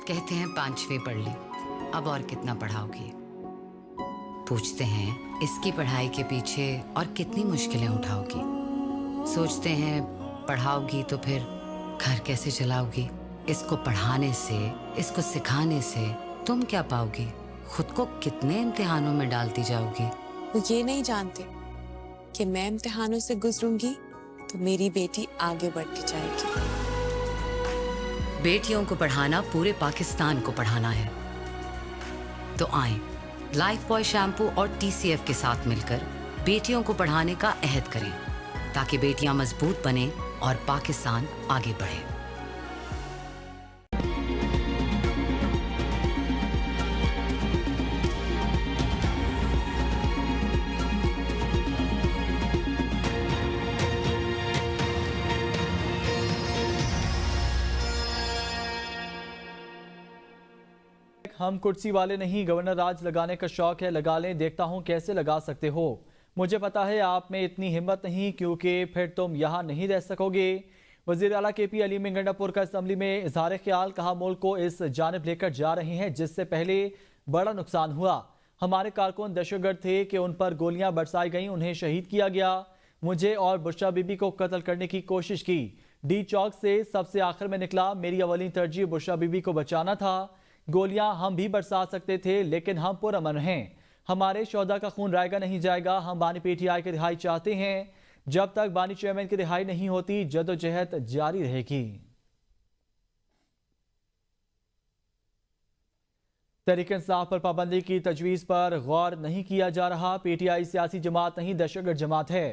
कहते हैं 5वीं पढ़ ली, अब और कितना पढ़ाओगी। पूछते हैं इसकी पढ़ाई के पीछे और कितनी मुश्किलें उठाओगी। सोचते हैं पढ़ाओगी तो फिर घर कैसे चलाओगी। इसको पढ़ाने से, इसको सिखाने से तुम क्या पाओगी। खुद को कितने इम्तिहानों में डालती जाओगी। वो ये नहीं जानते कि मैं इम्तिहानों से गुजरूंगी तो मेरी बेटी आगे बढ़ती जाएगी। बेटियों को पढ़ाना पूरे पाकिस्तान को पढ़ाना है। तो आए लाइफ बॉय शैम्पू और TCF के साथ मिलकर बेटियों को पढ़ाने का अहद करें, ताकि बेटियां मजबूत बने और पाकिस्तान आगे बढ़े। हम कुर्सी वाले नहीं, गवर्नर राज लगाने का शौक है, लगा लें, देखता हूं कैसे लगा सकते हो। मुझे पता है आप में इतनी हिम्मत नहीं, क्योंकि फिर तुम यहां नहीं रह सकोगे। वजीर आला KP अलीम गंडापुर का असम्बली में इजहार ख्याल, कहा मुल्क को इस जानिब लेकर जा रहे हैं जिससे पहले बड़ा नुकसान हुआ। हमारे कारकुन दहशतगर्द थे कि उन पर गोलियां बरसाई गई, उन्हें शहीद किया गया। मुझे और बुशरा बीबी को कत्ल करने की कोशिश की। D चौक से सबसे आखिर में निकला, मेरी अवली तरजीह बुशरा बीबी को बचाना था। गोलियां हम भी बरसा सकते थे, लेकिन हम पुरअमन हैं। हमारे शोहदा का खून रायगा नहीं जाएगा। हम बानी PTI की रिहाई चाहते हैं। जब तक बानी चेयरमैन की रिहाई नहीं होती, जदोजहद जारी रहेगी। तहरीक इंसाफ पर पाबंदी की तजवीज़ पर गौर नहीं किया जा रहा। PTI सियासी जमात नहीं, दहशतगर्द जमात है।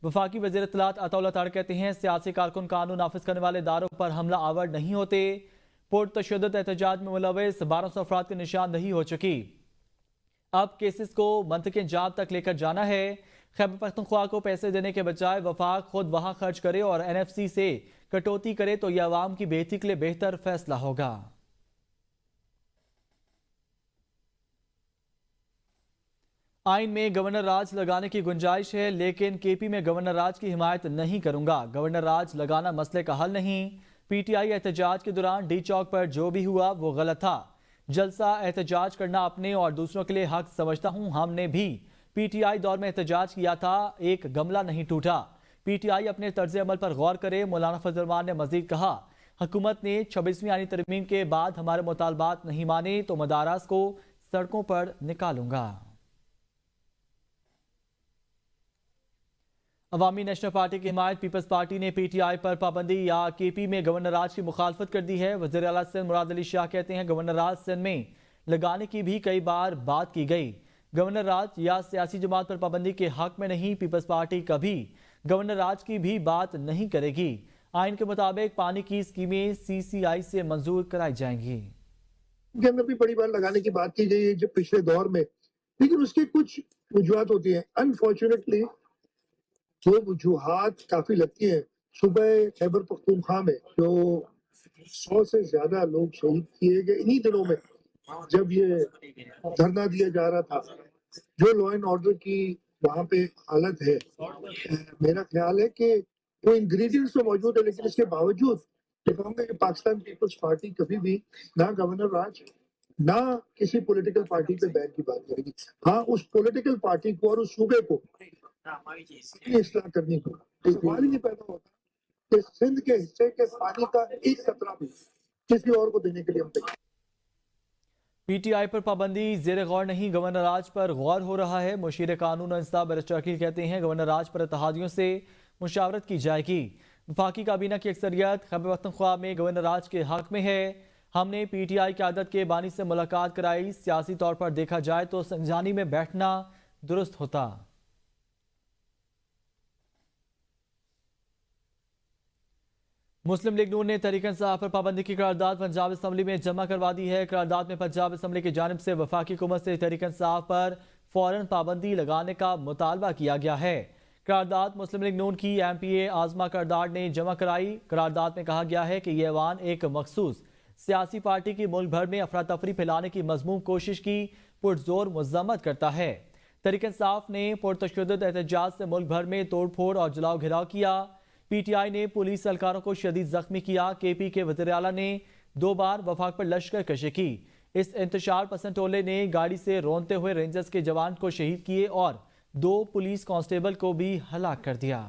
वफाकी वज़ीर इत्तलात अताउल्लाह तार कहते हैं सियासी कारकुन कानून नाफिज करने वाले इदारों पर हमला आवर नहीं होते। पुरतशद्दुद एहतजाज में मुलविस 1200 अफराद की निशानदही हो चुकी। अब केसेस को मंतकी इंजाम तक लेकर जाना है। खैबर पख्तूनख्वा को पैसे देने के बजाय वफाक खुद वहां खर्च करे और NFC से कटौती करे तो यह आवाम की बेहतरी के लिए बेहतर फैसला होगा। आइन में गवर्नर राज लगाने की गुंजाइश है, लेकिन KP में गवर्नर राज की हिमायत नहीं करूंगा। गवर्नर राज लगाना मसले का हल नहीं। PTI एहतजाज के दौरान D चौक पर जो भी हुआ वो गलत था। जलसा एहतजाज करना अपने और दूसरों के लिए हक समझता हूं। हमने भी PTI दौर में एहतजाज किया था, एक गमला नहीं टूटा। PTI अपने तर्ज अमल पर गौर करे। मौलाना फजल रहमान ने मजीद कहा, हुकूमत ने 26वीं आईनी तरमीम के बाद हमारे मुतालबात नहीं माने तो मदारास को सड़कों पर निकालूंगा। अवामी नेशनल पार्टी की हिमायत पीपल्स पार्टी ने PTI पर पाबंदी या KP में गवर्नर राज की मुखालफत कर दी है। वज़ीर आला सिंध मुराद अली शाह कहते हैं गवर्नर राज सिंध में लगाने की भी कई बार बात की गई। गवर्नर राज या सियासी जमात पर पाबंदी के हक में नहीं। पीपल्स पार्टी कभी गवर्नर राज की भी बात नहीं करेगी। आइन के मुताबिक पानी की स्कीमें CCI से मंजूर कराई जाएंगी। के अंदर भी बड़ी बार लगाने की बात की गई है जब पिछले दौर में, लेकिन उसकी कुछ वजूहत होती है। अनफॉर्चुनेटली जो वजूहत काफी लगती है, सुबह खैबर पख्तूनख्वा में जो 100 से ज्यादा लोग शहीद किए गए इन्हीं दिनों में, जब ये धरना दिया जा रहा था, जो लॉ एंड ऑर्डर की वहां पे हालत है, मेरा ख्याल है कि वो इंग्रेडिएंट्स तो मौजूद है, लेकिन इसके बावजूद कहूँगा कि पाकिस्तान पीपल्स पार्टी कभी भी ना गवर्नर राज ना किसी पॉलिटिकल पार्टी पे बैन की बात करेगी। हाँ, उस पॉलिटिकल पार्टी को और उस सूबे को इस्लाह करनी हो। सवाल ही नहीं पैदा होता कि सिंध के हिस्से के पानी का एक कतरा भी किसी और को देने के लिए हम तैयार। PTI पर पाबंदी जेर गौर नहीं, गवर्नर राज पर गौर हो रहा है। मुशीर कानून और इंसाफ बैरिस्टर अकील कहते हैं गवर्नर राज पर इत्तेहादियों से मुशावरत की जाएगी। वफाकी काबीना की अक्सरियत खैबर पख्तूनख्वा में गवर्नर राज के हक में है। हमने PTI क़यादत के बानी से मुलाकात कराई। सियासी तौर पर देखा जाए तो संजानी में बैठना दुरुस्त होता। मुस्लिम लीग नून ने तहरीक इंसाफ पर पाबंदी की करारदाद पंजाब असम्बली में जमा करवा दी है। करारदाद में पंजाब असम्बली की जानिब से वफाकी हुकूमत से तहरीक इंसाफ पर फौरन पाबंदी लगाने का मुतालबा किया गया है। करारदाद मुस्लिम लीग नून की MPA आजमा करारदाद ने जमा कराई। करारदाद में कहा गया है कि यह ऐवान एक मखसूस सियासी पार्टी की मुल्क भर में अफरा तफरी फैलाने की मजमूम कोशिश की पुरजोर मजम्मत करता है। तहरीक इंसाफ ने पुरतशद्दुद एहतजाज से मुल्क भर में तोड़ फोड़ और जलाओ घिराव किया। PTI ने पुलिस एहलकारों को शदीद जख्मी किया। KP के वज़ीर आला ने 2 बार वफाक पर लश्कर कशी की। इस इंतशार पसंद टोले ने गाड़ी से रोनते हुए रेंजर्स के जवान को शहीद किए और 2 पुलिस कांस्टेबल को भी हलाक कर दिया।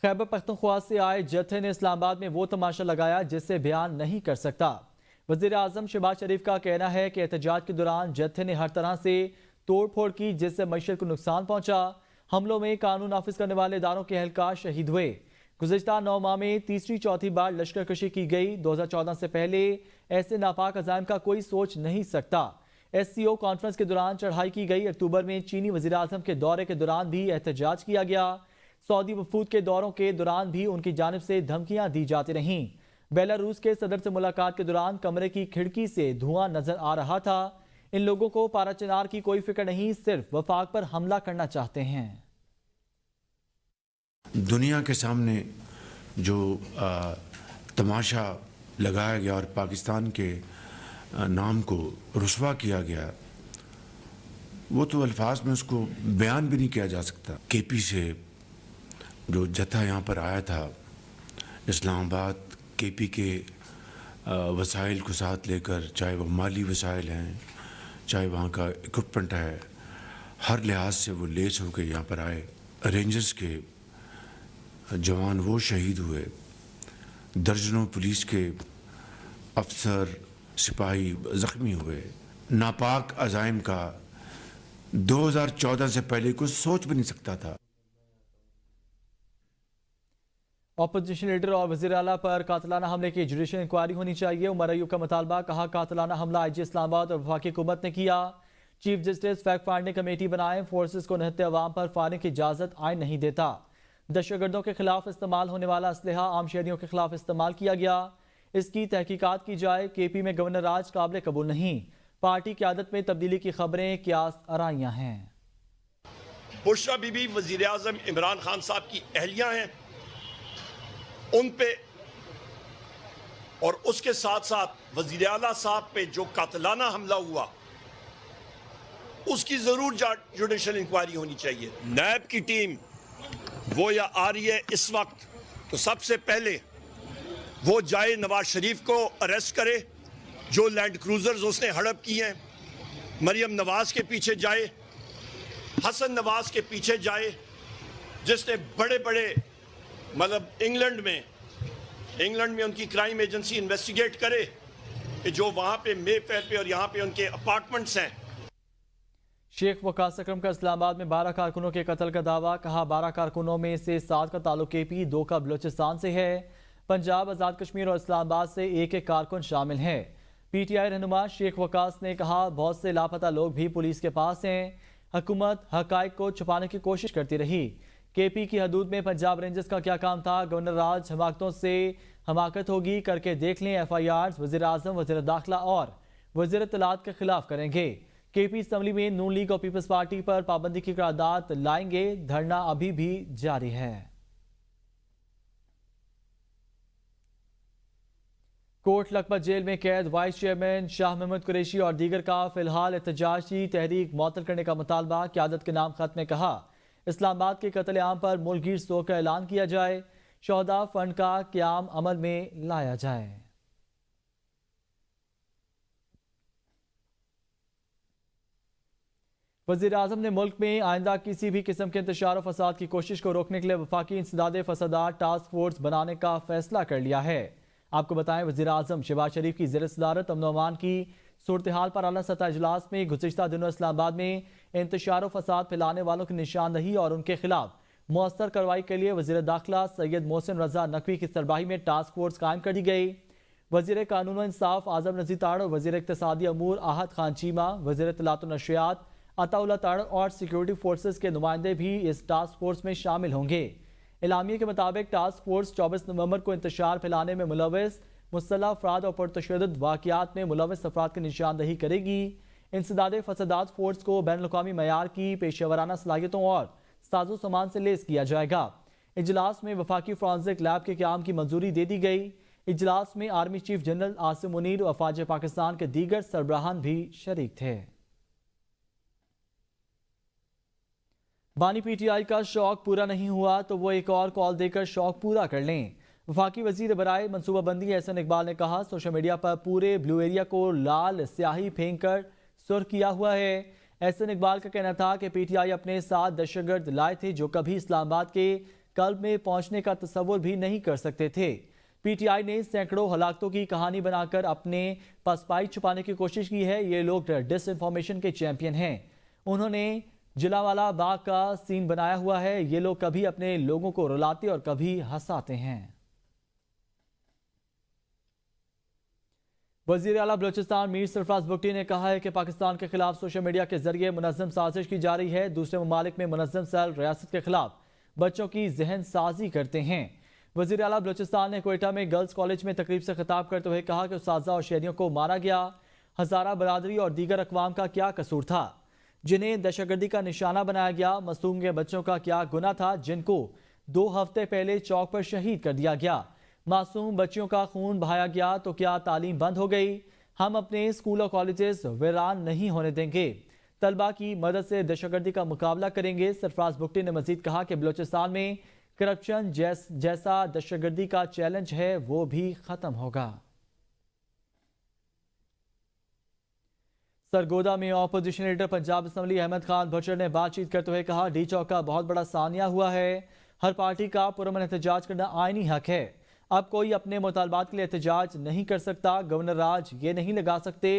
खैबर पख्तूनख्वा से आए जत्थे ने इस्लामाबाद में वो तमाशा लगाया जिससे बयान नहीं कर सकता। वज़ीर आज़म शहबाज शरीफ का कहना है कि एहतजाज के दौरान जत्थे ने हर तरह से तोड़ फोड़ की जिससे मईशत को नुकसान पहुंचा। हमलों में कानून नाफिज करने वाले इदारों के एहलकार शहीद हुए। गुज़िश्ता 9 माह में तीसरी चौथी बार लश्कर कशी की गई। 2014 से पहले ऐसे नापाक अज़ाइम का कोई सोच नहीं सकता। SCO कॉन्फ्रेंस के दौरान चढ़ाई की गई। अक्टूबर में चीनी वज़ीर आज़म के दौरे के दौरान भी एहतजाज किया गया। सऊदी वफूद के दौरों के दौरान भी उनकी जानिब से धमकियां दी जाती रहीं। बेलारूस के सदर से मुलाकात के दौरान कमरे की खिड़की से धुआं नजर आ रहा था। इन लोगों को पाराचनार की कोई फिक्र नहीं, सिर्फ वफाक पर हमला करना चाहते हैं। दुनिया के सामने जो तमाशा लगाया गया और पाकिस्तान के नाम को रुस्वा किया गया, वो तो अल्फाज में उसको बयान भी नहीं किया जा सकता। KP से जो जत्था यहाँ पर आया था इस्लामाबाद, KP के वसाइल को साथ लेकर, चाहे वो माली वसाइल हैं, चाहे वहाँ का इक्विपमेंट है, हर लिहाज से वो लेस होकर यहाँ पर आए। रेंजर्स के जवान वो शहीद हुए, दर्जनों पुलिस के अफसर सिपाही ज़ख्मी हुए। नापाक अज़ाइम का 2014 से पहले कुछ सोच भी नहीं सकता था। ऑपोजिशन लीडर और वज़ीर आला पर कातलाना हमले की जुडिशल इंक्वायरी होनी चाहिए। उमर अयूब का मुतालबा। कहा कातलाना हमला IG इस्लामाबाद और वफाकी हुकूमत ने किया। Chief justice fact finding committee बनाए। फोर्सेस को निहत्ते अवाम पर फायरिंग की इजाज़त आइन नहीं देता। दहशतगर्दों के खिलाफ इस्तेमाल होने वाला असलहा आम शहरियों के खिलाफ इस्तेमाल किया गया। इसकी तहकीकात की जाए। KP में गवर्नर राज काबिल कबूल नहीं। पार्टी की आदत में तब्दीली की खबरें क्यास आराइयां हैं। बुशरा बीबी वजीर आज़म इमरान खान साहब की अहलिया हैं, उन पे और उसके साथ साथ वजीर आला साहब पे जो कातलाना हमला हुआ उसकी जरूर जुडिशल इंक्वायरी होनी चाहिए। नैब की टीम वो या आ रही है इस वक्त, तो सबसे पहले वो जाए नवाज शरीफ को अरेस्ट करे जो लैंड क्रूजर्स उसने हड़प की हैं, मरियम नवाज के पीछे जाए, हसन नवाज के पीछे जाए जिसने बड़े बड़े मतलब इंग्लैंड में उनकी क्राइम एजेंसी इन्वेस्टिगेट करे कि जो वहाँ पे मेफेयर पे और यहाँ पे उनके अपार्टमेंट्स हैं। शेख वकास अकरम का इस्लामाबाद में 12 कारकुनों के कत्ल का दावा। कहा 12 कारकुनों में से 7 का ताल्लुक KP, 2 का बलूचिस्तान से है। पंजाब, आज़ाद कश्मीर और इस्लामाबाद से एक एक कारकुन शामिल हैं। PTI रहनुमा शेख वकास ने कहा बहुत से लापता लोग भी पुलिस के पास हैं। हुकूमत हकाइक को छुपाने की कोशिश करती रही। KP की हदूद में पंजाब रेंजर्स का क्या काम था? गवर्नर राज हमाकतों से हमाकत होगी करके देख लें। FIRs वज़ीर आज़म, वज़ीर दाखिला और वज़ीर इत्तलात के खिलाफ करेंगे। KP असम्बली में नून लीग और पीपल्स पार्टी पर पाबंदी की करारदाद लाएंगे। धरना अभी भी जारी है। कोट लखपत जेल में कैद वाइस चेयरमैन शाह महमूद कुरैशी और दीगर का फिलहाल एहतजाजी तहरीक मुअत्तल करने का मुतालबा। क़यादत के नाम खत में कहा इस्लामाबाद के कत्ल आम पर मुल्कगीर शोक का ऐलान किया जाए। शोहदा फंड का क़याम अमल में लाया जाए। वज़ीर आज़म ने मुल्क में आइंदा किसी भी किस्म के इंतशार और फसाद की कोशिश को रोकने के लिए वफाकी इंसदाद फसादात टास्क फोर्स बनाने का फैसला कर लिया है। आपको बताएं वज़ीर आज़म शहबाज शरीफ की ज़ेर सदारत अमन अमान की सूरत हाल पर आला सतह इजलास में गुज़िश्ता दिनों इस्लामाबाद में इंतशार और फसाद फैलाने वालों की निशानदही और उनके खिलाफ मौसर कार्रवाई के लिए वज़ीर दाखिला सैयद मोहसिन रजा नकवी की सरबराही में टास्क फोर्स कायम कर दी गई। वज़ीर कानून व इंसाफ आज़म नज़ीर ताड़ और वज़ीर इक़्तिसादी अमूर आहत खान चीमा, वज़ीर इत्तलात व नशरियात अताउल्लाह ताड़ और सिक्योरिटी फोर्सेस के नुमाइंदे भी इस टास्क फोर्स में शामिल होंगे। इलामिया के मुताबिक टास्क फोर्स 24 नवंबर को इंतशार फैलाने में मुलव्वस मुसल्लह अफराद और पुरतशद्दुद वाक़यात में मुलव्वस अफराद की निशानदही करेगी। इंसदाद फसादात फोर्स को बैनुल-अक़वामी मयार की पेशेवराना सलाहियतों और साजो सामान से लेस किया जाएगा। इजलास में वफाकी फॉरेंसिक लैब के क़याम की मंजूरी दे दी गई। इजलास में army chief general Asim Munir और फ़ौज पाकिस्तान के दीगर सरबराहान भी शरीक थे। बानी पीटीआई का शौक पूरा नहीं हुआ तो वो एक और कॉल देकर शौक पूरा कर लें। वफाकी वजीर बराए मनसूबाबंदी एहसन इकबाल ने कहा, सोशल मीडिया पर पूरे ब्लू एरिया को लाल स्याही फेंक कर सुर्ख किया हुआ है। एहसन इकबाल का कहना था कि पीटीआई अपने साथ दहशतगर्द लाए थे जो कभी इस्लामाबाद के कल्ब में पहुंचने का तस्वुर भी नहीं कर सकते थे। पीटीआई ने सैकड़ों हलाकतों की कहानी बनाकर अपने पसपाई छुपाने की कोशिश की है। ये लोग डिसइंफॉर्मेशन के चैंपियन हैं। उन्होंने जलियांवाला बाग का सीन बनाया हुआ है। ये लोग कभी अपने लोगों को रुलाते और कभी हंसाते हैं। वजीर आला बलूचिस्तान मीर सरफराज बुगटी ने कहा है कि पाकिस्तान के खिलाफ सोशल मीडिया के जरिए मुनज़्ज़म साजिश की जा रही है। दूसरे ममालिक में मुनज़्ज़म सेल रियासत के खिलाफ बच्चों की जहन साजी करते हैं। वजीर आला बलूचिस्तान ने क्वेटा में गर्ल्स कॉलेज में तकरीब से खिताब करते हुए कहा कि उस्ताज़ा और शहरियों को मारा गया। हज़ारा बरादरी और दीगर अक़वाम का क्या कसूर था जिन्हें दहशतगर्दी का निशाना बनाया गया? मासूम के बच्चों का क्या गुनाह था जिनको 2 हफ्ते पहले चौक पर शहीद कर दिया गया? मासूम बच्चियों का खून बहाया गया तो क्या तालीम बंद हो गई? हम अपने स्कूल और कॉलेजेस वीरान नहीं होने देंगे। तलबा की मदद से दहशतगर्दी का मुकाबला करेंगे। सरफराज बुगटी ने मजीद कहा कि बलूचिस्तान में करप्शन जैसा दहशतगर्दी का चैलेंज है वो भी खत्म होगा। सरगोदा में opposition leader Punjab assembly Ahmed Khan Bhachar ने बातचीत करते हुए कहा, डी चौक का बहुत बड़ा सानिया हुआ है। हर पार्टी का पुरअमन एहतजाज करना आईनी हक है। अब कोई अपने मुतालबात के लिए एहतजाज नहीं कर सकता। गवर्नर राज ये नहीं लगा सकते,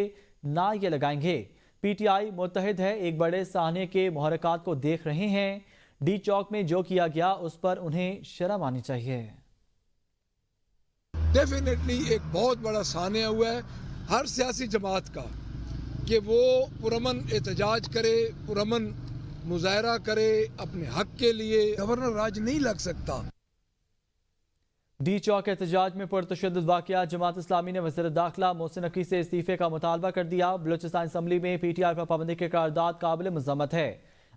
ना ये लगाएंगे। पीटीआई मुत्तहिद है, एक बड़े साहने के मुहरकात को देख रहे हैं। डी चौक में जो किया गया उस पर उन्हें शर्म आनी चाहिए। डेफिनेटली एक बहुत बड़ा सानिया हुआ है हर सियासी जमात का कि वो पुरअमन एहतजाज करे, पुरअमन मुजाहरा करे अपने हक के लिए। गवर्नर राज नहीं लग सकता। डी चौक एहतजाज में पुरतशद्दुद वाक़या। जमात इस्लामी ने वज़ीर दाखिला मोहसिन नकवी से इस्तीफे का मुतालबा कर दिया। बलूचिस्तान असम्बली में पीटीआई पर पाबंदी के करारदाद काबिल मज़म्मत है।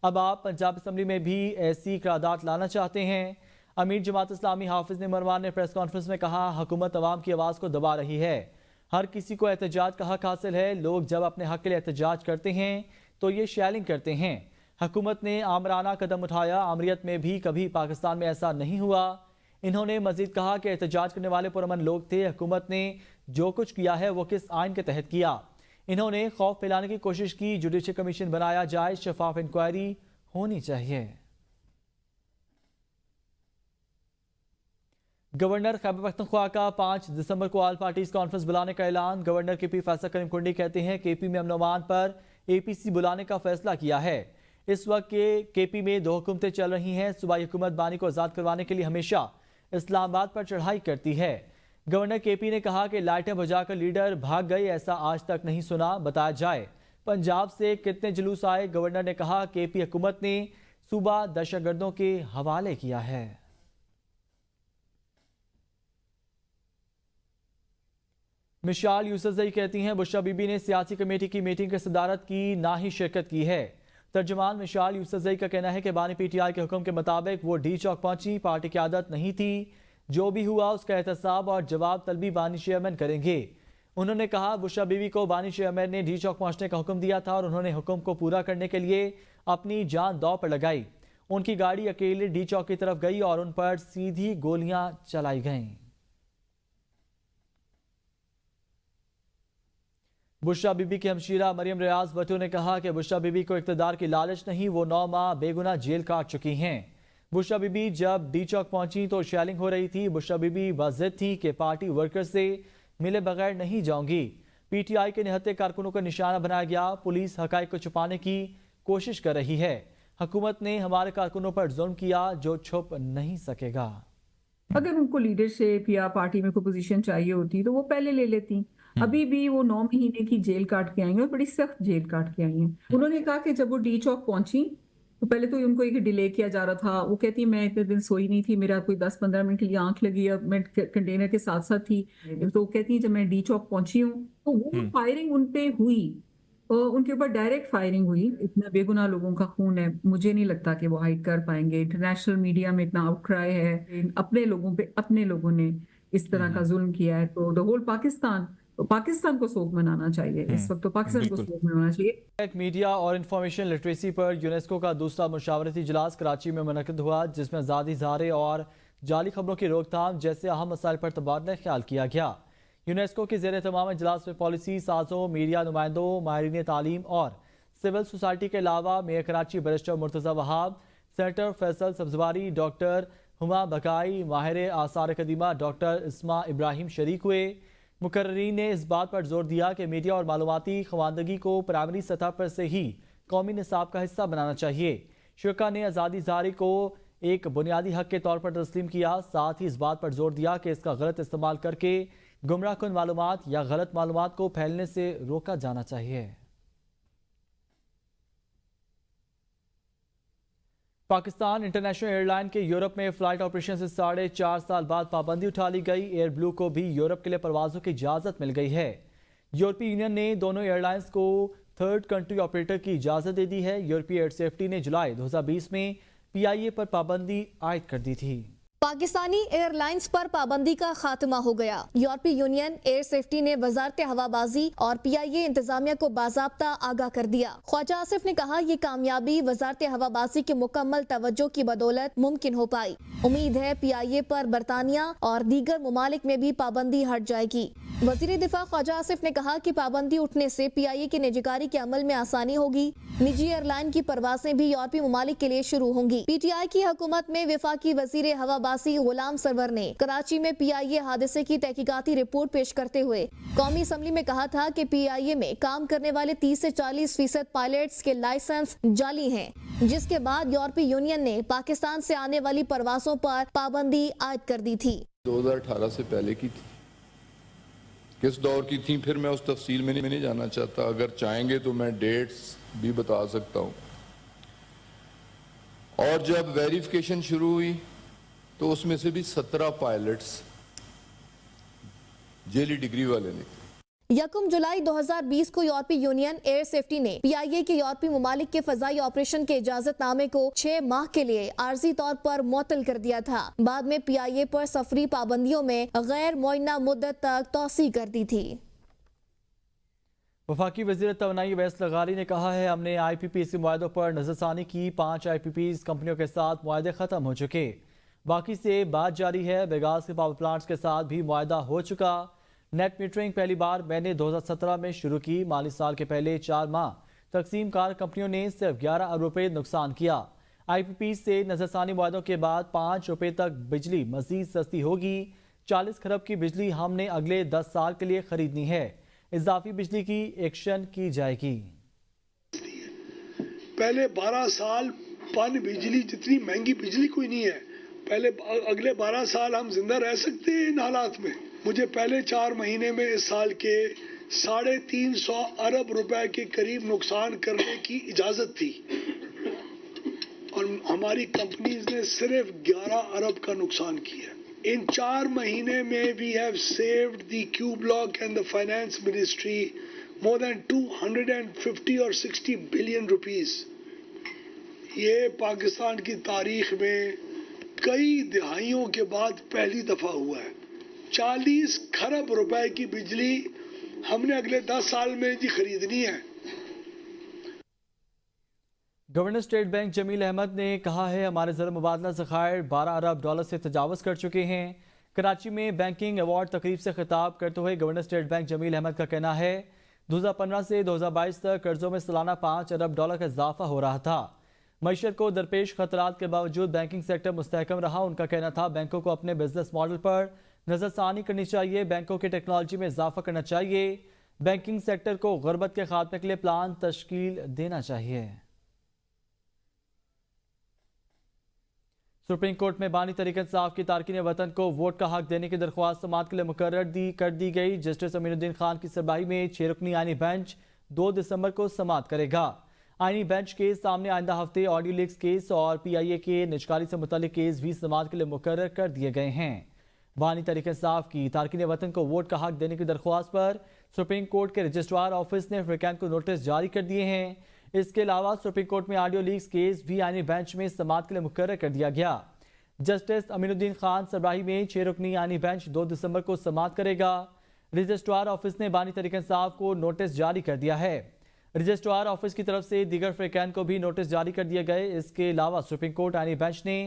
अब आप पंजाब असम्बली में भी ऐसी करारदाद लाना चाहते हैं। अमीर जमात इस्लामी हाफिज ने मरवान ने प्रेस कॉन्फ्रेंस में कहा, हुकूमत अवाम की आवाज़ को दबा रही है। हर किसी को एहतजाज का हक हासिल है। लोग जब अपने हक के लिए एहतजाज करते हैं तो ये शैलिंग करते हैं। हुकूमत ने आमराना कदम उठाया। आमरीत में भी कभी पाकिस्तान में ऐसा नहीं हुआ। इन्होंने मजीद कहा कि एहतजाज करने वाले पुरअमन लोग थे। हुकूमत ने जो कुछ किया है वो किस आइन के तहत किया? इन्होंने खौफ फैलाने की कोशिश की। जुडिशल कमीशन बनाया जाए, शफाफ इंक्वायरी होनी चाहिए। गवर्नर खैबर पख्तूनख्वा का 5 दिसंबर को ऑल पार्टीज कॉन्फ्रेंस बुलाने का ऐलान। गवर्नर केपी फैसल करीम कुंडी कहते हैं केपी में अमन पर एपीसी बुलाने का फैसला किया है। इस वक्त के केपी में 2 हुकूमतें चल रही हैं। सूबाई हुकूमत बानी को आज़ाद करवाने के लिए हमेशा इस्लामाबाद पर चढ़ाई करती है। गवर्नर केपी ने कहा कि लाइटें बुझाकर लीडर भाग गए, ऐसा आज तक नहीं सुना। बताया जाए पंजाब से कितने जुलूस आए? गवर्नर ने कहा केपी हुकूमत ने सूबा दहशतगर्दों के हवाले किया है। मिशाल यूसुफजई कहती हैं बुशरा बीबी ने सियासी कमेटी की मीटिंग की सदारत की, ना ही शिरकत की है। तर्जुमान मिशाल यूसुफजई का कहना है कि बानी पीटीआई के हुक्म के मुताबिक वो डी चौक पहुंची। पार्टी की आदत नहीं थी। जो भी हुआ उसका एहतसाब और जवाब तलबी बानी चेयरमैन करेंगे। उन्होंने कहा बुशरा बीबी को बानी चेयरमैन ने डी चौक पहुंचने का हुक्म दिया था और उन्होंने हुक्म को पूरा करने के लिए अपनी जान दांव पर लगाई। उनकी गाड़ी अकेले डी चौक की तरफ गई और उन पर सीधी गोलियां चलाई गईं। बुशरा बीबी की हमशीरा मरियम रियाज भट्टो ने कहा कि बुशरा बीबी को इक़्तिदार की लालच नहीं, वो 9 माह बेगुनाह जेल काट चुकी हैं। बुशरा बीबी जब डी चौक पहुंची तो शेलिंग हो रही थी। बुशरा बीबी वाज़ेह थी कि पार्टी वर्कर से मिले बगैर नहीं जाऊंगी। पीटीआई के निहत्ते कारकुनों का निशाना बनाया गया। पुलिस हकायक को छुपाने की कोशिश कर रही है। हुकूमत ने हमारे कारकुनों पर जुल्म किया जो छुप नहीं सकेगा। अगर उनको लीडरशिप या पार्टी में कोई पोजीशन चाहिए होती तो वो पहले ले लेती। अभी भी वो 9 महीने की जेल काट के आई हैं और बड़ी सख्त जेल काट के आई हैं। उन्होंने कहा कि जब वो डी चौक पहुंची तो पहले तो उनको एक डिले किया जा रहा था। वो कहती मैं इतने दिन सोई नहीं थी, मेरा कोई 10-15 मिनट के लिए आंख लगी, अब मैं कंटेनर के साथ साथ थी। तो कहती जब मैं डी चौक पहुंची हूँ तो वो फायरिंग उनपे हुई, उनके ऊपर डायरेक्ट फायरिंग हुई। इतना बेगुनाह लोगों का खून है, मुझे नहीं लगता कि वो हाइड कर पाएंगे। इंटरनेशनल मीडिया में इतना आउटक्राई है, अपने लोगों पे अपने लोगों ने इस तरह का जुल्म किया है तो द होल पाकिस्तान पाकिस्तान को सोग मनाना चाहिए इस वक्त, तो पाकिस्तान को सोग मनाना चाहिए। मीडिया और इंफॉर्मेशन लिटरेसी पर यूनेस्को का दूसरा मुशावरती इजलास कराची में मुनक़िद हुआ, जिसमें आज़ादी इज़हार और जाली खबरों की रोकथाम जैसे अहम मसाइल पर तबादला ख्याल किया गया। यूनेस्को के ज़ेर तमाम इजलास में पॉलिसी साजों, मीडिया नुमाइंदों, माहिरीन तालीम और सिविल सोसाइटी के अलावा mayor Karachi barrister Murtaza Wahab, senator Faisal Sabzwari, doctor Huma Bakai, माहिर आसार कदीमा डॉक्टर इस्मा इब्राहिम शरीक हुए। मुकर्रीन ने इस बात पर जोर दिया कि मीडिया और मालूमाती खवानदगी को प्राइमरी सतह पर से ही कौमी निसाब का हिस्सा बनाना चाहिए। शुरा ने आज़ादी इज़हार को एक बुनियादी हक के तौर पर तस्लीम किया, साथ ही इस बात पर जोर दिया कि इसका गलत इस्तेमाल करके गुमराह कुन मालूमात या गलत मालूमात को फैलने से रोका जाना चाहिए। पाकिस्तान इंटरनेशनल एयरलाइन के यूरोप में फ्लाइट ऑपरेशन से 4.5 साल बाद पाबंदी उठा ली गई। एयर ब्लू को भी यूरोप के लिए परवाजों की इजाज़त मिल गई है। यूरोपीय यूनियन ने दोनों एयरलाइंस को थर्ड कंट्री ऑपरेटर की इजाज़त दे दी है। यूरोपीय एयर सेफ्टी ने जुलाई 2020 में PIA पर पाबंदी आयद कर दी थी। पाकिस्तानी एयरलाइंस पर पाबंदी का खात्मा हो गया। यूरोपीय यूनियन एयर सेफ्टी ने वजारत हवाबाजी और PIA इंतजामिया को बाज़ाब्ता आगाह कर दिया। ख्वाजा आसिफ ने कहा, ये कामयाबी वजारत हवाबाजी के मुकम्मल तवज्जो की बदौलत मुमकिन हो पाई। उम्मीद है PIA पर बरतानिया और दीगर ममालिक में भी पाबंदी हट जाएगी। वजीर दिफा ख्वाजा आसिफ ने कहा कि पाबंदी उठने से PIA के निजीकारी के अमल में आसानी होगी। निजी एयरलाइन की परवाजें भी यूरोपीय ममालिक के लिए शुरू होंगी। PTI की हुकूमत में वफाकी वजीर हवाबाजी गुलाम सरवर ने कराची में PIA हादसे की तहकीकाती रिपोर्ट पेश करते हुए कौमी असम्बली में कहा था कि PIA में काम करने वाले 30 से 40% पायलट्स के लाइसेंस जाली हैं, जिसके बाद यूरोपीय यूनियन ने पाकिस्तान से आने वाली परवाजों पर पाबंदी आयद कर दी थी। 2018 से पहले की थी, किस दौर की थी, फिर मैं उस तफसील में नहीं जाना चाहता। अगर चाहेंगे तो मैं डेट्स भी बता सकता हूँ। और जब वेरिफिकेशन शुरू हुई तो उसमें से भी 17 पायलट्स जेली डिग्री वाले निकले। 1 जुलाई 2020 को यूरोपीय यूनियन एयर सेफ्टी ने PIA के यूरोपीय ममालिक के फजाई ऑपरेशन के इजाजतनामे को 6 माह के लिए आर्जी तौर पर मुअत्तल कर दिया था। बाद में PIA पर सफरी पाबंदियों में गैर मुअय्यना मुद्दत तक तौसी कर दी थी। वफाकी वज़ीर तवानाई अवैस लगारी ने कहा है, हमने IPPs के मुआहदों पर नजरसानी की। 5 IPPs कंपनियों के साथ मुआहदे खत्म हो चुके, बाकी से बात जारी है। बेगास के पावर प्लांट्स के साथ भी मुआहदा हो चुका। नेट मीटरिंग पहली बार मैंने 2017 में शुरू की। माली साल के पहले 4 माह तकसीम कार कंपनियों ने सिर्फ 11 अरब रुपए नुकसान किया। IPP से नजरसानी मुआहदों के बाद 5 रुपए तक बिजली मजीद सस्ती होगी। 40 खरब की बिजली हमने अगले 10 साल के लिए खरीदनी है। इजाफी बिजली की एक्शन की जाएगी। पहले 12 साल पानी बिजली जितनी महंगी बिजली कोई नहीं है। पहले अगले 12 साल हम जिंदा रह सकते हैं इन हालात में। मुझे पहले 4 महीने में इस साल के 350 अरब रुपए के करीब नुकसान करने की इजाजत थी और हमारी कंपनीज ने सिर्फ 11 अरब का नुकसान किया। इन 4 महीने में we have saved the Q block and the finance ministry more than 250 और 60 बिलियन रुपीस। ये पाकिस्तान की तारीख में कई दिहाइयों के बाद पहली दफा हुआ है। 40 खरब रुपए की बिजली हमने अगले 10 साल में जी खरीदनी है। Governor state bank Jamil Ahmed ने कहा है, हमारे ज़र मुबादला ज़खायर 12 अरब डॉलर से तजावज़ कर चुके हैं। कराची में बैंकिंग अवार्ड तकरीब से खिताब करते हुए governor state bank Jamil Ahmed का कहना है, 2015 से 2022 तक कर्जों में सालाना 5 अरब डॉलर का इजाफा हो रहा था। मईशत को दरपेश खतरात के बावजूद बैंकिंग सेक्टर मुस्तहकम रहा। उनका कहना था, बैंकों को अपने बिजनेस मॉडल पर नजरसानी करनी चाहिए, बैंकों की टेक्नोलॉजी में इजाफा करना चाहिए, बैंकिंग सेक्टर को गुर्बत के खात्मे के लिए प्लान तश्कील देना चाहिए। सुप्रीम कोर्ट में बानी तरीके इंसाफ की तारकीन वतन को वोट का हक देने की दरख्वास्त समाअत के लिए मुकर्रर कर दी गई। जस्टिस अमीनुद्दीन खान की सरबराही में 6 रुकनी आईनी बेंच 2 दिसंबर को समाअत करेगा। आईनी बेंच के सामने आइंदा हफ्ते ऑडियो लीक्स केस और PIA के निजकारी से मुतल्लिक केस भी समाअत के लिए मुकर्रर कर दिए गए हैं। बानी तरीके इंसाफ की तारकीन वतन को वोट का हक देने की दरख्वास्त पर सुप्रीम कोर्ट के रजिस्ट्रार ऑफिस ने फ्रिकान को नोटिस जारी कर दिए हैं। इसके अलावा सुप्रीम कोर्ट में ऑडियो लीक्स केस भी आईनी बेंच में समाअत के लिए मुकर्रर कर दिया गया। जस्टिस अमीनुद्दीन खान सरबराही में 6 रुकनी आईनी बेंच 2 दिसंबर को समाअत करेगा। रजिस्ट्रार ऑफिस ने बानी तरीक इंसाफ को नोटिस जारी कर दिया है। रजिस्ट्रार ऑफिस की तरफ से दीगर फ्रीकैन को भी नोटिस जारी कर दिए गए। इसके अलावा सुप्रीम कोर्ट आईनी बेंच ने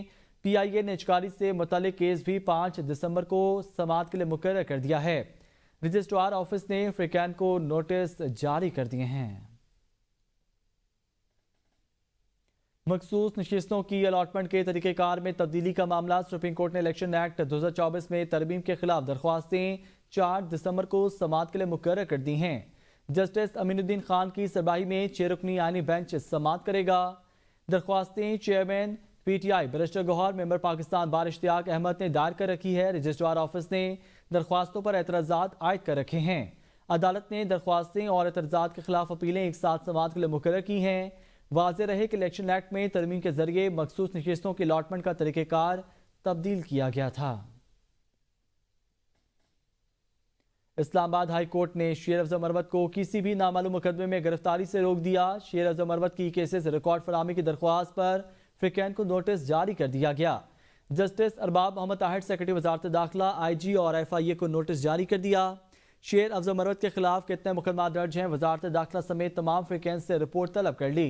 PIA निजकारी से मुतालिक केस भी 5 दिसंबर को समाअत के लिए मुकर्रर कर दिया है। रजिस्ट्रार ऑफिस ने फ्रीकैन को नोटिस जारी कर दिए हैं। मखसूस नशिस्तों की अलॉटमेंट के तरीक़ेकार में तब्दीली का मामला। सुप्रीम कोर्ट ने इलेक्शन एक्ट 2024 में तरमीम के खिलाफ दरख्वास्तें 4 दिसंबर को समाअत के लिए मुकर्रर कर दी हैं। जस्टिस अमीनुद्दीन खान की सरबराही में 6 रुकनी आईनी बेंच समाअत करेगा। दरख्वास्तें chairman PTI barrister Gohar, member Pakistan bar Ishtiaq Ahmed ने दायर कर रखी है। रजिस्ट्रार ऑफिस ने दरख्वास्तों पर एतराज़ात आयद कर रखे हैं। अदालत ने दरख्वास्तें और एतराज़ात के खिलाफ अपीलें एक साथ समाअत के लिए मुकर्रर की हैं। वाज़ेह रहे कि इलेक्शन एक्ट में तरमीम के जरिए मखसूस नशिस्तों की अलॉटमेंट का तरीक़ेकार तब्दील किया गया था। इस्लामाबाद हाई कोर्ट ने शेर अफजल मरवत को किसी भी नामालूम मुकदमे में गिरफ्तारी से रोक दिया। शेर अफजल मरवत की केसेस रिकॉर्ड फराहमी की दरख्वास्त पर फ्रीकैन को नोटिस जारी कर दिया गया। जस्टिस अरबाब मोहम्मद ताहिर सेक्रेटरी वजारत दाखिला IG और FIA को नोटिस जारी कर दिया। शेर अफजल मरवत के खिलाफ कितने मुकदमा दर्ज हैं, वजारत दाखिला समेत तमाम फ्रीकैन से रिपोर्ट तलब कर ली।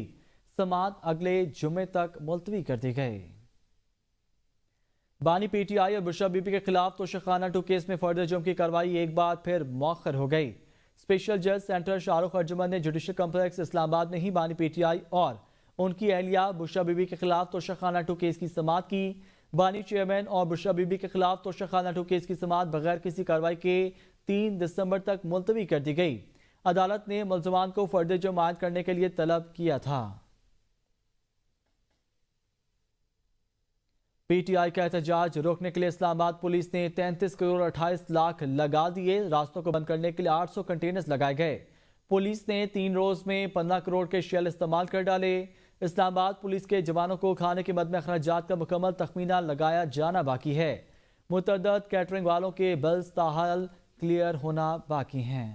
समाअत अगले जुमे तक मुलतवी कर दी गई। बानी PTI और बुशरा बीबी के खिलाफ तोशाखाना 2 केस में फर्दर जुर्म की कार्रवाई एक बार फिर मौखर हो गई। स्पेशल जज सेंटर शाहरुख अर्जुमन ने जुडिशल कम्प्लेक्स इस्लामाबाद में ही बानी PTI और उनकी अहलिया बुशरा बीबी के खिलाफ तोशाखाना 2 केस की समाअत की। बानी चेयरमैन और बुशरा बीबी के खिलाफ तोशाखाना 2 केस की समाअत बगैर किसी कार्रवाई के 3 दिसंबर तक मुलतवी कर दी गई। अदालत ने मुल्ज़मान को फर्दर जुर्म आयद करने के लिए तलब किया था। PTI का एहतजाज रोकने के लिए इस्लामाबाद पुलिस ने 33 करोड़ 28 लाख लगा दिए। रास्तों को बंद करने के लिए 800 कंटेनर्स लगाए गए। पुलिस ने 3 रोज में 15 करोड़ के शेल इस्तेमाल कर डाले। इस्लामाबाद पुलिस के जवानों को खाने के मद में अखराजात का मुकम्मल तखमीना लगाया जाना बाकी है। मुतअद्दिद कैटरिंग वालों के बिल्स ताहाल क्लियर होना बाकी हैं।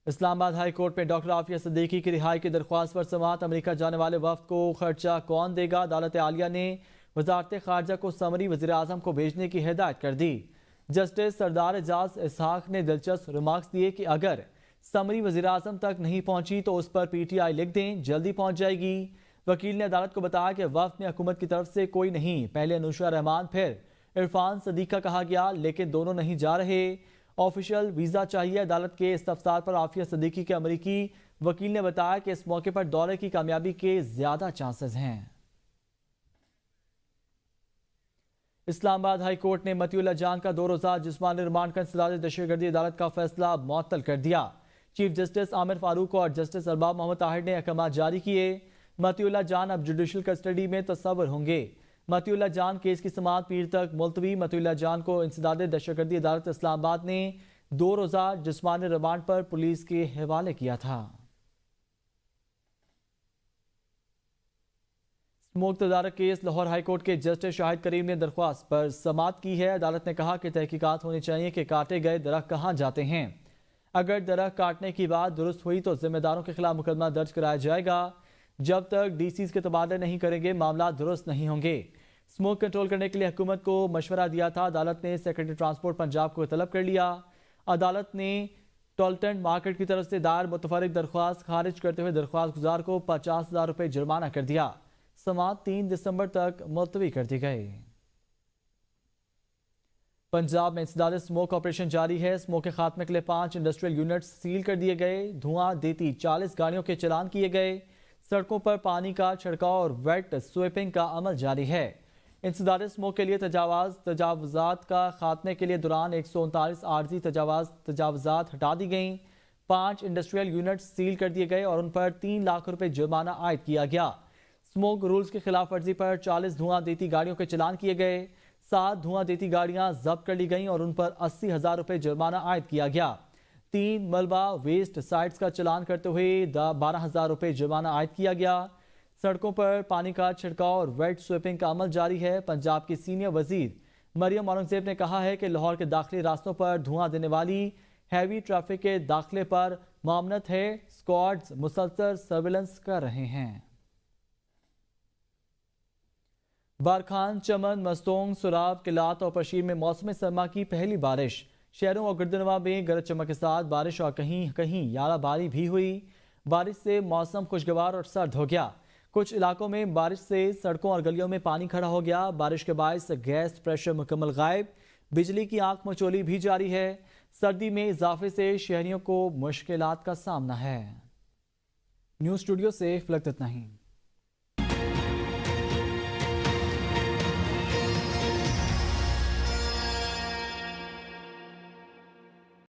इस्लामाबाद हाई कोर्ट में डॉक्टर आफिया सिद्दीकी की रिहाई की दरख्वास्त पर समाअत। अमेरिका जाने वाले वफ्द को खर्चा कौन देगा? अदालत आलिया ने वजारत खारजा को समरी वज़ीर आज़म को भेजने की हिदायत कर दी। जस्टिस सरदार एजाज इसहाक ने दिलचस्प रिमार्क्स दिए कि अगर समरी वज़ीर आज़म तक नहीं पहुंची तो उस पर PTI लिख दें, जल्दी पहुंच जाएगी। वकील ने अदालत को बताया कि वफ्द में हुकूमत की तरफ से कोई नहीं। पहले अनुशा रहमान फिर इरफान सदीक का कहा गया, लेकिन दोनों नहीं जा रहे। ऑफिशियल वीज़ा चाहिए। अदालत के इस्तफसार पर आफिया सिद्दीकी के अमरीकी वकील ने बताया कि इस मौके पर दौरे की कामयाबी के ज्यादा चांसेस हैं। इस्लामाबाद हाई कोर्ट ने मतीउल्लाह जान का 2 रोज़ा जिस्मानी रिमांड का इंसदाद दहशतगर्दी अदालत का फैसला मुअत्तल कर दिया। चीफ जस्टिस आमिर फारूक और जस्टिस अरबाब मोहम्मद ताहिर ने अहकाम जारी किए। मतीउल्लाह जान अब जुडिशल कस्टडी में तस्वर होंगे। मतीउल्लाह जान केस की समाअत पीर तक मुलतवी। मतीउल्लाह जान को इंसदाद दहशतगर्दी अदालत इस्लामाबाद ने 2 रोज़ा जिस्मानी रिमांड पर पुलिस के हवाले किया था। स्मोक तदारक केस लाहौर हाई कोर्ट के जस्टिस शाहिद करीम ने दरख्वास्त पर समाअत की है। अदालत ने कहा कि तहकीकात होनी चाहिए कि काटे गए दरख्त कहाँ जाते हैं। अगर दरख्त काटने की बात दुरुस्त हुई तो जिम्मेदारों के खिलाफ मुकदमा दर्ज कराया जाएगा। जब तक DCs के तबादले नहीं करेंगे मामला दुरुस्त नहीं होंगे। स्मोक कंट्रोल करने के लिए हुकूमत को मशवरा दिया था। अदालत ने सेक्रेटरी ट्रांसपोर्ट पंजाब को तलब कर लिया। अदालत ने टोल्टन मार्केट की तरफ से दायर मुतफरिक दरख्वास्त खारिज करते हुए दरख्वास्त गुजार को 50,000 रुपये जुर्माना कर दिया। समाअत 3 दिसंबर तक मुलतवी कर दी गई। पंजाब में इंसदाद स्मोक ऑपरेशन जारी है। स्मोक के खात्मे के लिए 5 इंडस्ट्रियल यूनिट्स सील कर दिए गए। धुआं देती 40 गाड़ियों के चलान किए गए। सड़कों पर पानी का छिड़काव और वेट स्वीपिंग का अमल जारी है। इंसदाद स्मोक के लिए तजावुजात का खात्मे के लिए दौरान 139 आर्जी तजावुजात हटा दी गई। 5 इंडस्ट्रियल यूनिट सील कर दिए गए और उन पर 3 लाख रुपए जुर्माना आयद किया गया। स्मोक रूल्स की खिलाफ वर्जी पर 40 धुआं देती गाड़ियों के चलान किए गए। 7 धुआं देती गाड़ियां जब्त कर ली गईं और उन पर 80,000 रुपए जुर्माना आयद किया गया। 3 मलबा वेस्ट साइट्स का चलान करते हुए 12,000 रुपए जुर्माना आयद किया गया। सड़कों पर पानी का छिड़काव और वेट स्वीपिंग का अमल जारी है। पंजाब की सीनियर वजीर मरियम औरंगजेब ने कहा है कि लाहौर के दाखिली रास्तों पर धुआं देने वाली हैवी ट्रैफिक के दाखिले पर मामनत है। स्क्वाड्स मुसलसल सर्विलेंस कर रहे हैं। बारखान, चमन, मस्तोंग, सुराब, किलात और पशीर में मौसम सरमा की पहली बारिश। शहरों और गिरदनवा में गरज चमक के साथ बारिश और कहीं कहीं याराबारी भी हुई। बारिश से मौसम खुशगवार और सर्द हो गया। कुछ इलाकों में बारिश से सड़कों और गलियों में पानी खड़ा हो गया। बारिश के बायस गैस प्रेशर मुकम्मल गायब। बिजली की आंख मचोली भी जारी है। सर्दी में इजाफे से शहरियों को मुश्किलात का सामना है। न्यूज़ स्टूडियो से फिलहाल इतना ही।